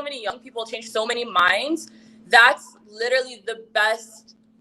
so many young people, change so many minds, that's literally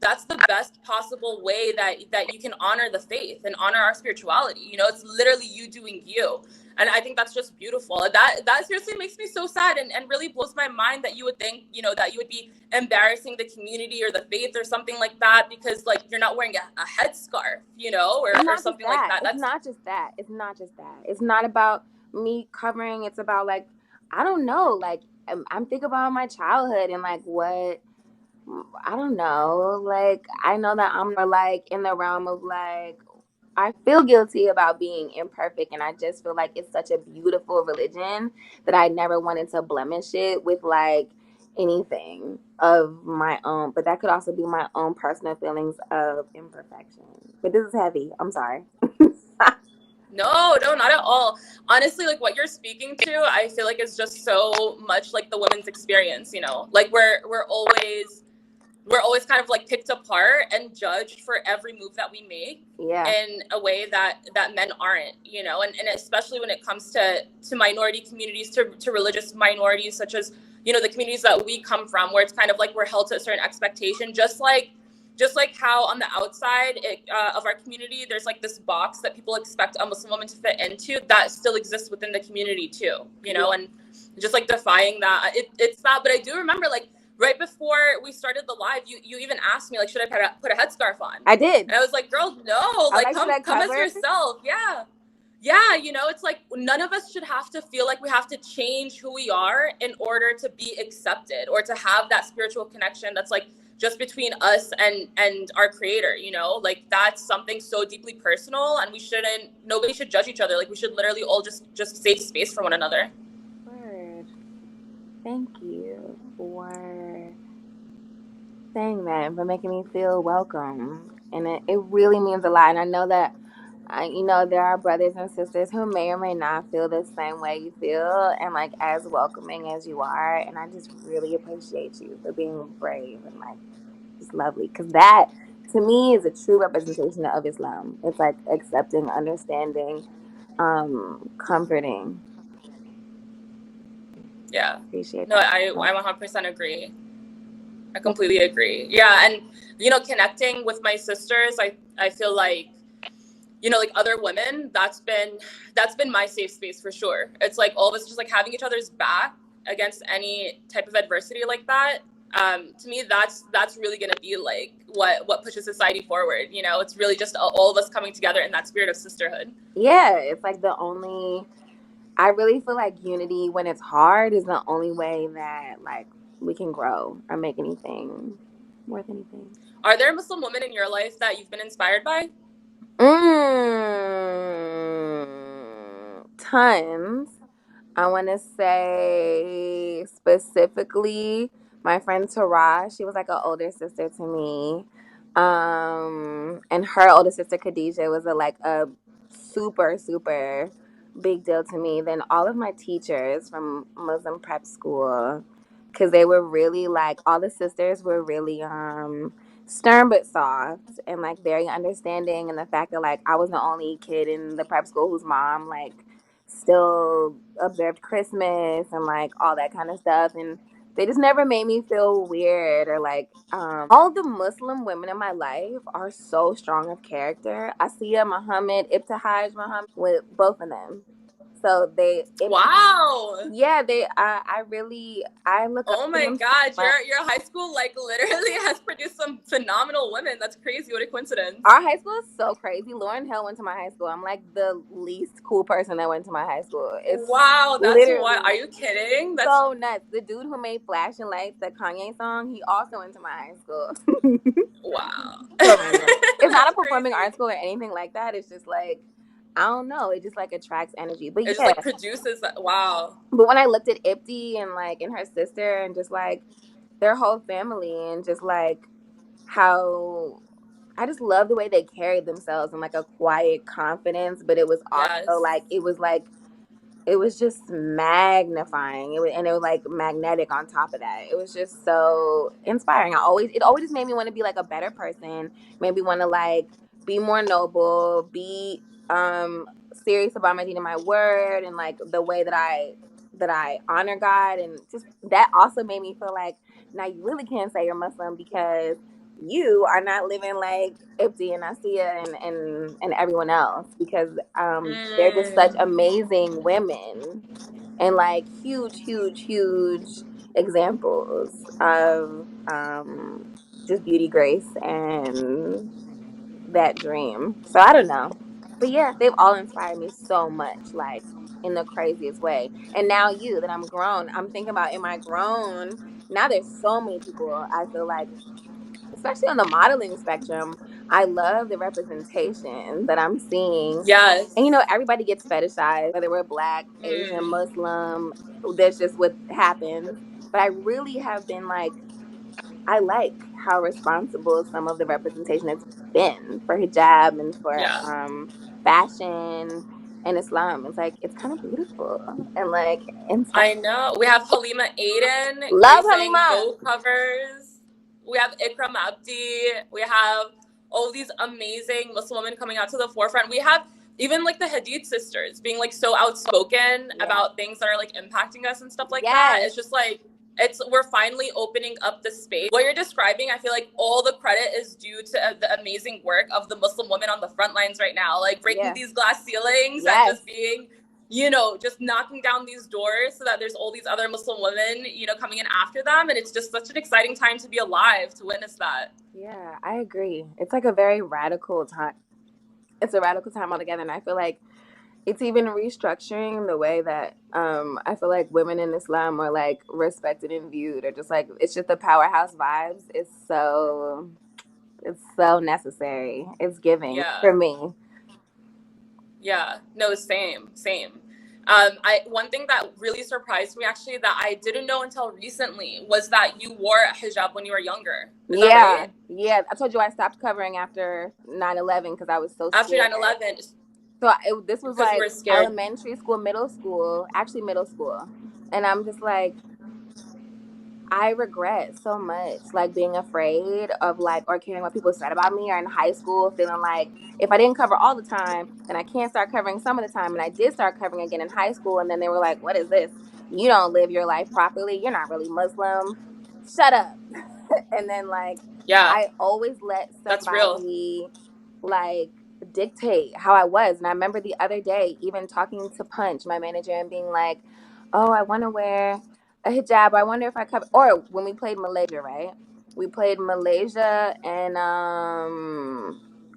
that's the best possible way that you can honor the faith and honor our spirituality. You know, it's literally you doing you. And I think that's just beautiful. That seriously makes me so sad, and really blows my mind that you would think, you know, that you would be embarrassing the community or the faith or something like that because like you're not wearing a headscarf, you know, or something like that. It's not just that. It's not just that. It's not about me covering. It's about like, I don't know. Like I'm thinking about my childhood and like what, I don't know. Like I know that I'm more like in the realm of like, I feel guilty about being imperfect, and I just feel like it's such a beautiful religion that I never wanted to blemish it with like anything of my own. But that could also be my own personal feelings of imperfection. But this is heavy. I'm sorry. No, no, not at all. Honestly, like what you're speaking to, I feel like is just so much like the women's experience, you know. Like we're always kind of like picked apart and judged for every move that we make Yeah. in a way that men aren't, you know. And especially when it comes to minority communities, to religious minorities, such as, you know, the communities that we come from, where it's kind of like we're held to a certain expectation, just like how on the outside of our community there's like this box that people expect a Muslim woman to fit into, that still exists within the community too, you know. And just like defying that, it's that. But I do remember, like, right before we started the live, you even asked me, like, should I put a headscarf on? I did. And I was like, girl, no, like, come as yourself. Yeah, you know, it's like none of us should have to feel like we have to change who we are in order to be accepted or to have that spiritual connection that's like just between us and our creator, you know. Like that's something so deeply personal, and nobody should judge each other. Like we should literally all just save space for one another. Word. Thank you for saying that and for making me feel welcome. And it really means a lot. And I know that, you know, there are brothers and sisters who may or may not feel the same way you feel and like as welcoming as you are. And I just really appreciate you for being brave and like just lovely. Because that, to me, is a true representation of Islam. It's like accepting, understanding, comforting. Yeah. Appreciate No, that. I 100% agree. I completely agree. Yeah, and you know, connecting with my sisters, I feel like, you know, like other women, that's been my safe space for sure. It's like all of us just like having each other's back against any type of adversity like that. To me, that's really gonna be like what pushes society forward. You know, it's really just all of us coming together in that spirit of sisterhood. Yeah, it's like the only. I really feel like unity when it's hard is the only way that like we can grow or make anything worth anything. Are there Muslim women in your life that you've been inspired by? Tons. I want to say specifically my friend Tara. She was like an older sister to me. And her older sister Khadijah was a super super big deal to me. Then all of my teachers from Muslim prep school, because they were really like, all the sisters were really stern but soft and like very understanding. And the fact that like I was the only kid in the prep school whose mom like still observed Christmas and like all that kind of stuff. And they just never made me feel weird or like all the Muslim women in my life are so strong of character. Asiya Muhammad, Ibtihaj Muhammad, with both of them. So Wow. yeah, I look up Oh to my them so God, much. your high school like literally has produced some phenomenal women. That's crazy. What a coincidence. Our high school is so crazy. Lauren Hill went to my high school. I'm like the least cool person that went to my high school. It's Wow, that's what. Are literally you kidding? That's so nuts. The dude who made Flashing Lights, the Kanye song, he also went to my high school. wow. So random. It's not a That's performing crazy. arts school or anything like that. It's just like, I don't know. It just like attracts energy. But It just yeah. like produces that. Wow. But when I looked at Ipti and like and her sister and just like their whole family and just like how I just love the way they carried themselves in like a quiet confidence, but it was also Yes. it was just magnifying. And it was like magnetic on top of that. It was just so inspiring. It always just made me want to be like a better person, made me want to like be more noble, be serious about my deed and my word, and like the way that I that I honor God, and just that also made me feel like now you really can't say you're Muslim because you are not living like Ibti and Asiya and everyone else, because they're just such Mm, amazing women and like huge examples of just beauty, grace, and that dream. So I don't know. But yeah, they've all inspired me so much, like in the craziest way. And now you that I'm grown, I'm thinking about, am I grown? Now there's so many people I feel like, especially on the modeling spectrum, I love the representation that I'm seeing. And yes. everybody gets fetishized, whether we're black, Asian, Mm, Muslim. That's just what happens. But I really have been like, I like how responsible some of the representation has been for hijab and for yeah. fashion and Islam. It's like, it's kind of beautiful and like inspiring. I know. We have Halima Aden Love gracing Halima. Vogue covers. We have Ikram Abdi. We have all these amazing Muslim women coming out to the forefront. We have even like the Hadith sisters being like so outspoken Yeah. about things that are like impacting us and stuff like that. Yes. It's just like we're finally opening up the space. What you're describing, I feel like all the credit is due to the amazing work of the Muslim women on the front lines right now, like breaking Yeah. these glass ceilings and Yes. just being just knocking down these doors so that there's all these other Muslim women, coming in after them. And it's just such an exciting time to be alive to witness that. Yeah, I agree. It's like a very radical time. It's a radical time altogether. And I feel like it's even restructuring the way that I feel like women in Islam are like respected and viewed, or just like it's just the powerhouse vibes. It's so necessary. It's giving Yeah. for me. Yeah. No, same. One thing that really surprised me actually that I didn't know until recently was that you wore a hijab when you were younger. Is that Yeah, right? yeah. I told you I stopped covering after 9/11 because I was so After scared. 9/11, So this was because you like were scared. elementary school, actually middle school. And I'm just like, I regret so much, like being afraid of like, or caring what people said about me, or in high school feeling like if I didn't cover all the time, then I can't start covering some of the time. And I did start covering again in high school. And then they were like, what is this? You don't live your life properly. You're not really Muslim. Shut up. And then like, Yeah, I always let that's real. somebody like dictate how I was. And I remember the other day even talking to Punch, my manager, and being like, oh, I want to wear a hijab. I wonder if I cover. Or when we played Malaysia, right? We played Malaysia and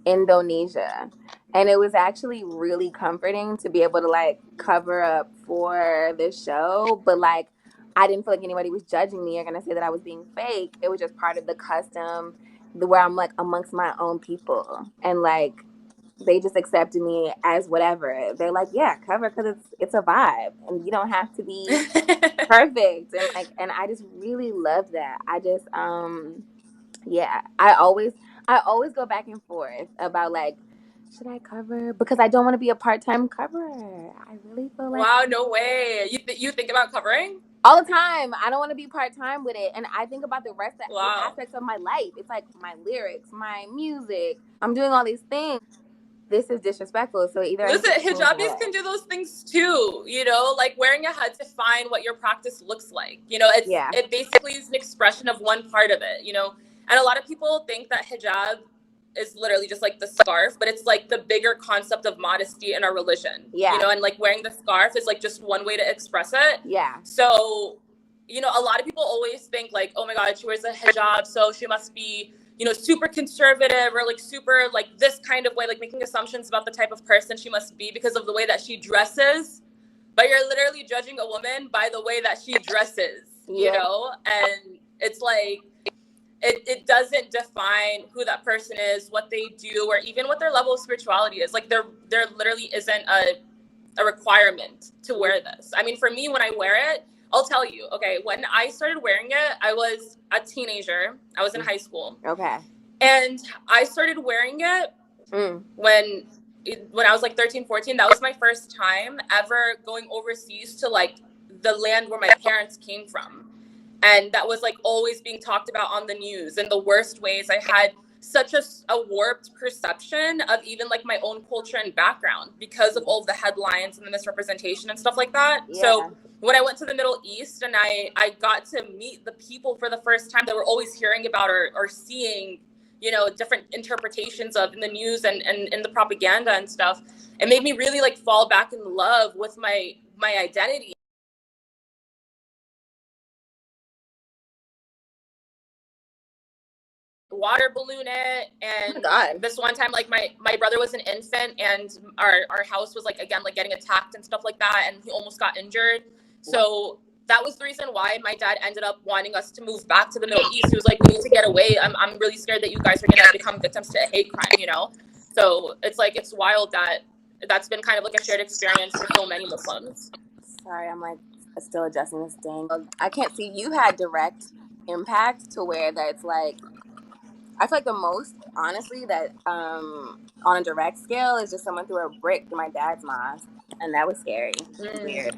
Indonesia, and it was actually really comforting to be able to like cover up for the show, but like I didn't feel like anybody was judging me or gonna say that I was being fake. It was just part of the custom, where I'm like amongst my own people, and like they just accepted me as whatever. They're like, yeah, cover because it's a vibe, and you don't have to be perfect. And like, and I just really love that. I just yeah, I always go back and forth about like, should I cover, because I don't want to be a part-time coverer. I really feel like Wow, no way. You think about covering? all the time I don't want to be part-time with it, and I think about the Wow. aspects of my life. It's like my lyrics, my music, I'm doing all these things. This is disrespectful, so either I need Listen, to change the hijabis way. can do those things too, like wearing a head to define what your practice looks like. Yeah. It basically is an expression of one part of it. And a lot of people think that hijab is literally just like the scarf, but it's like the bigger concept of modesty in our religion. Yeah. And like wearing the scarf is like just one way to express it. Yeah. So, a lot of people always think like, oh my God, she wears a hijab, so she must be super conservative or like super like this kind of way, like making assumptions about the type of person she must be because of the way that she dresses. But you're literally judging a woman by the way that she dresses, Yeah. and it's like it doesn't define who that person is, what they do, or even what their level of spirituality is. Like there literally isn't a requirement to wear this. I mean, for me, when I wear it, I'll tell you, okay, when I started wearing it, I was a teenager. I was in high school. Okay. And I started wearing it when I was like 13, 14. That was my first time ever going overseas to like the land where my parents came from. And that was like always being talked about on the news in the worst ways. I had such a warped perception of even like my own culture and background because of all of the headlines and the misrepresentation and stuff like that. Yeah. So when I went to the Middle East and I got to meet the people for the first time that we're always hearing about or seeing, you know, different interpretations of in the news and in the propaganda and stuff, it made me really like fall back in love with my identity. Water balloon it, and this one time like my brother was an infant and our house was like again like getting attacked and stuff like that, and he almost got injured. So that was the reason why my dad ended up wanting us to move back to the Middle East. He was like, we need to get away. I'm really scared that you guys are gonna become victims to a hate crime, you know. So it's like, it's wild that that's been kind of like a shared experience for so many Muslims. Sorry, I'm like still adjusting this thing. I can't see, you had direct impact to where that it's like, I feel like the most, honestly, that on a direct scale is just someone threw a brick to my dad's mosque, and that was scary. Weird.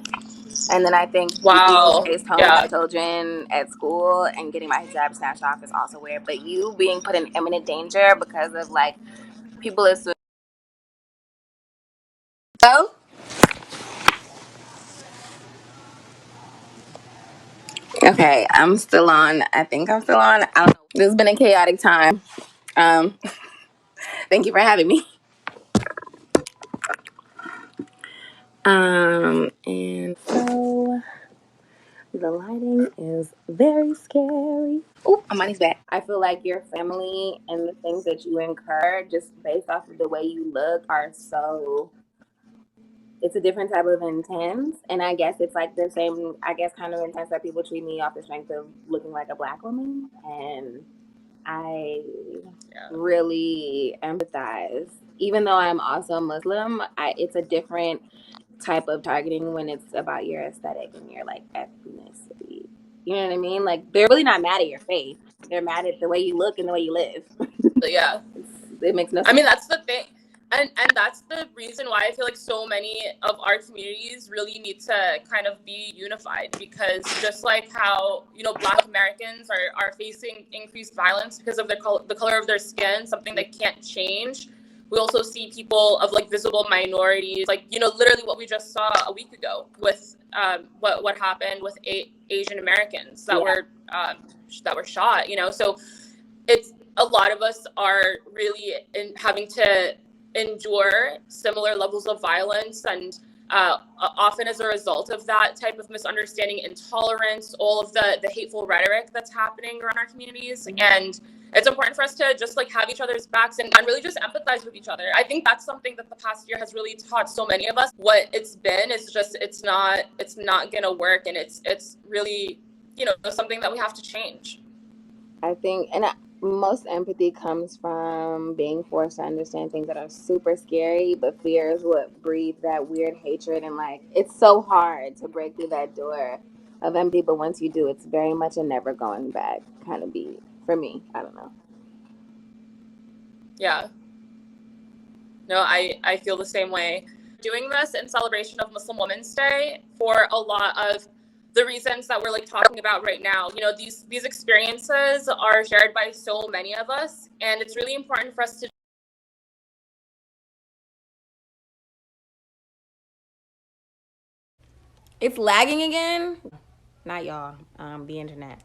And then I think Wow. being chased home by children at school and getting my hijab snatched off is also weird. But you being put in imminent danger because of like people assume. So? Okay, I'm still on. I think I'm still on. I don't know. This has been a chaotic time. Thank you for having me. And so the lighting is very scary. Oh, my money's back. I feel like your family and the things that you incur just based off of the way you look are so, it's a different type of intense. And I guess it's like the same, I guess, kind of intense that people treat me off the strength of looking like a Black woman. And I really empathize. Even though I'm also Muslim, it's a different type of targeting when it's about your aesthetic and your like ethnicity. You know what I mean? Like, they're really not mad at your faith. They're mad at the way you look and the way you live. Yeah. It makes no sense. I mean, that's the thing. And that's the reason why I feel like so many of our communities really need to kind of be unified, because just like how, you know, Black Americans are facing increased violence because of the color of their skin, something they can't change. We also see people of like visible minorities, like, you know, literally what we just saw a week ago with what happened with Asian Americans that were shot, you know. So it's, a lot of us are really having to endure similar levels of violence, and often as a result of that type of misunderstanding, intolerance, all of the hateful rhetoric that's happening around our communities. And it's important for us to just like have each other's backs and really just empathize with each other. I think that's something that the past year has really taught so many of us. What it's been is just, it's not gonna work, and it's really, you know, something that we have to change. I think, and most empathy comes from being forced to understand things that are super scary, but fear is what breeds that weird hatred. And like, it's so hard to break through that door of empathy, but once you do, it's very much a never going back kind of beat for me. I don't know. Yeah. No, I feel the same way. Doing this in celebration of Muslim Women's Day for a lot of the reasons that we're like talking about right now. You know, these experiences are shared by so many of us, and it's really important for us to. It's lagging again. Not y'all, the internet.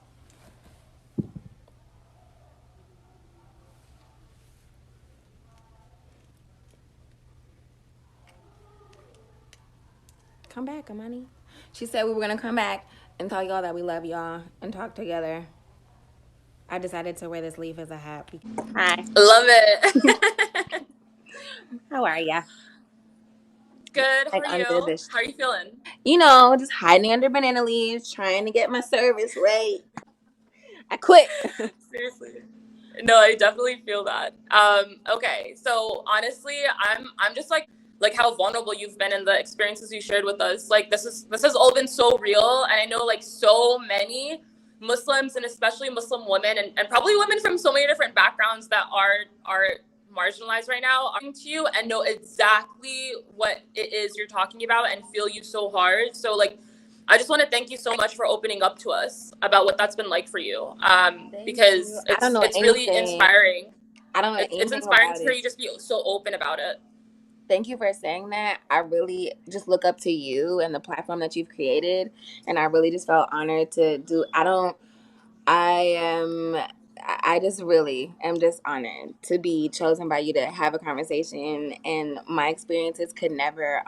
Come back, Amani. She said we were gonna come back and tell y'all that we love y'all and talk together. I decided to wear this leaf as a hat. Hi. Love it. How are ya? Good. How Like are you? How are you feeling? You know, just hiding under banana leaves, trying to get my service right. I quit. Seriously. No, I definitely feel that. Okay, so honestly, I'm just like how vulnerable you've been in the experiences you shared with us. Like this has all been so real, and I know like so many Muslims, and especially Muslim women, and probably women from so many different backgrounds that are marginalized right now, are to you and know exactly what it is you're talking about and feel you so hard. So like, I just want to thank you so much for opening up to us about what that's been like for you, because it's really inspiring. I don't know It's anything inspiring about to hear it. you just be so open about it. Thank you for saying that. I really just look up to you and the platform that you've created, and I really just felt honored to do. I am. I just really am just honored to be chosen by you to have a conversation, and my experiences could never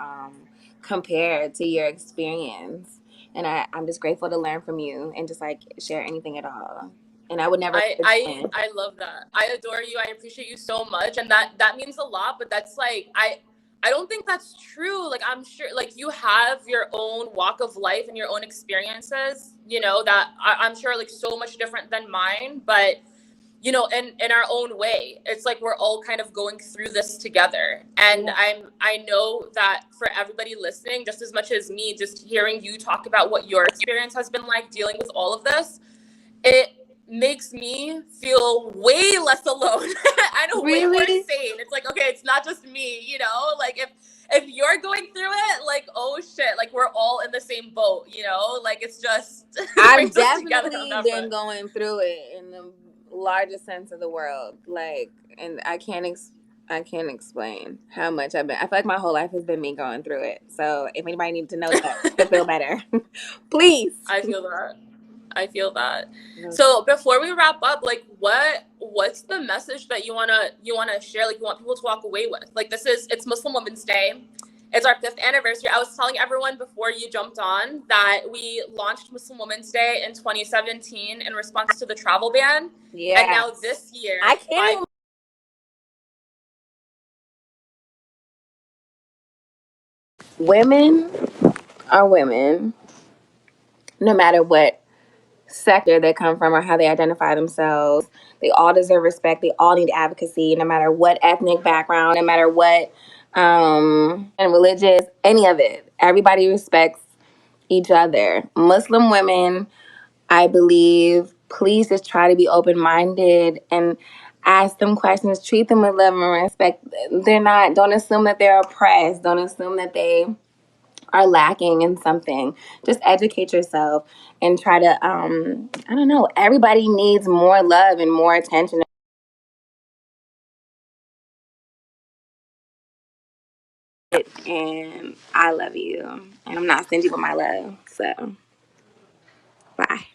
compare to your experience. And I'm just grateful to learn from you and just like share anything at all. And I would never. I love that. I adore you. I appreciate you so much, and that means a lot. But that's like I don't think that's true. Like I'm sure like you have your own walk of life and your own experiences. You know that I'm sure like so much different than mine, but you know in our own way it's like we're all kind of going through this together, and I know that for everybody listening just as much as me, just hearing you talk about what your experience has been like dealing with all of this, it makes me feel way less alone and way more Really? sane. It's like, okay, it's not just me, you know, like if you're going through it, like, oh shit, like we're all in the same boat, you know, like it's just it I've brings us together on definitely that been front. going through it in the largest sense of the world. Like, and I can't explain how much I've been. I feel like my whole life has been me going through it. So if anybody needs to know that to feel better, please. I feel that. I feel that. So before we wrap up, like what's the message that you wanna share? Like you want people to walk away with? Like it's Muslim Women's Day. It's our 5th anniversary. I was telling everyone before you jumped on that we launched Muslim Women's Day in 2017 in response to the travel ban. Yeah. And now this year, I can't. Women are women, no matter what sector they come from or how they identify themselves. They all deserve respect. They all need advocacy, no matter what ethnic background, no matter what and religious, any of it. Everybody respects each other. Muslim women, I believe, please just try to be open minded and ask them questions. Treat them with love and respect. Don't assume that they're oppressed. Don't assume that they are lacking in something. Just educate yourself and try to I don't know, everybody needs more love and more attention. And I love you, and I'm not stingy with my love. So bye.